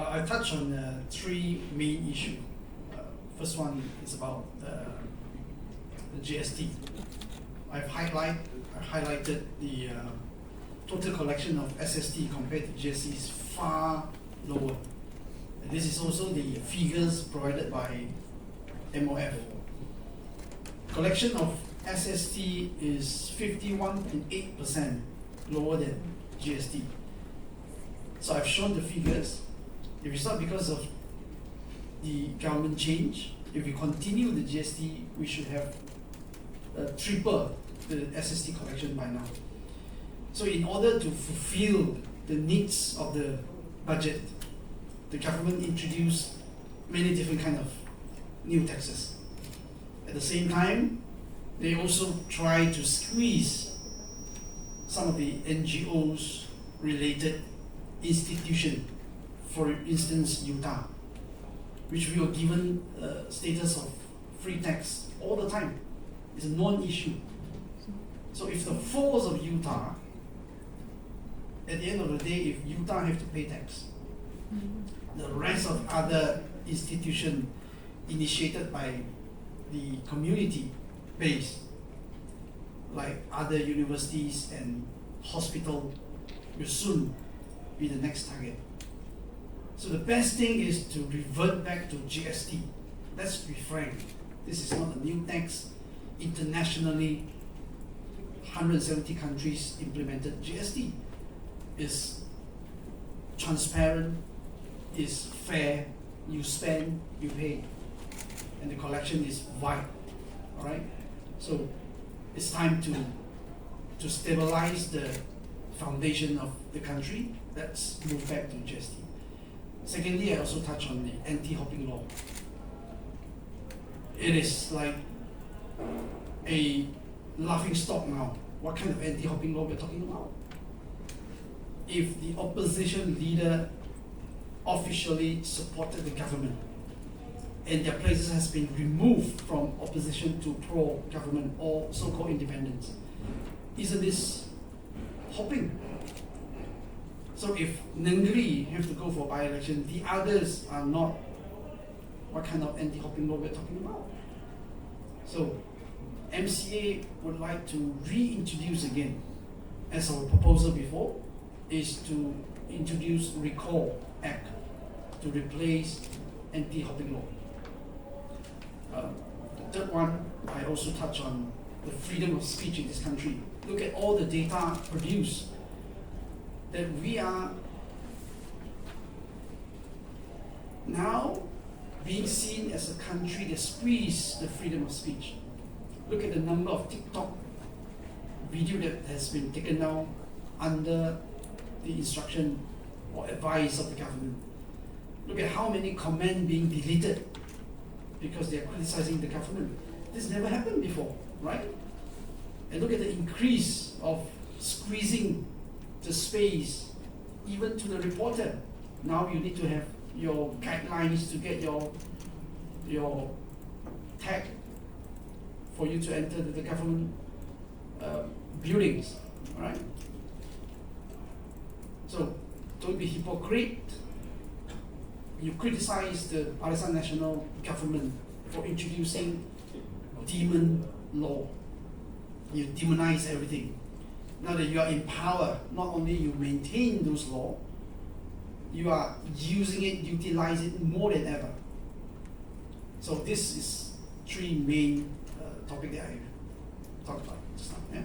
I touched on three main issues. First one is about the GST. I've highlighted the total collection of SST compared to GST is far lower. And this is also the figures provided by MOF. Collection of SST is 51.8% lower than GST. So I've shown the figures. If it's not because of the government change, if we continue the GST, we should have triple the SST collection by now. So in order to fulfill the needs of the budget, the government introduced many different kind of new taxes. At the same time, they also try to squeeze some of the NGOs related institution, for instance, Utah, which we were given status of free tax all the time. It's a non-issue. So if the force of Utah, at the end of the day, if Utah have to pay tax, the rest of other institutions initiated by the community base, like other universities and hospital, will soon be the next target. So the best thing is to revert back to GST. Let's be frank, this is not a new tax. Internationally, 170 countries implemented GST. It's transparent, is fair, you spend, you pay, and the collection is wide. All right, so it's time to stabilize the foundation of the country. Let's move back to GST. Secondly, I also touch on the anti-hopping law. It is like a laughing stock now. What kind of anti-hopping law we're talking about? If the opposition leader officially supported the government and their places has been removed from opposition to pro-government or so-called independence, isn't this hopping? So if Negeri have to go for by-election, the others are not, what kind of anti-hopping law we're talking about? So MCA would like to reintroduce again, as our proposal before, is to introduce Recall Act to replace anti-hopping law. The third one, I also touch on the freedom of speech in this country. Look at all the data produced, that we are now being seen as a country that squeezes the freedom of speech. Look at the number of TikTok video that has been taken down under the instruction or advice of the government. Look at how many comments being deleted because they are criticizing the government. This never happened before, right? And look at the increase of squeezing the space, even to the reporter. Now you need to have your guidelines to get your tag for you to enter the government buildings, right? So don't be hypocrite. You criticize the Barisan Nasional government for introducing demon law. You demonize everything. Now that you are in power, not only you maintain those laws, you are using it, utilize it more than ever. So this is three main topics that I talked about just now. Yeah?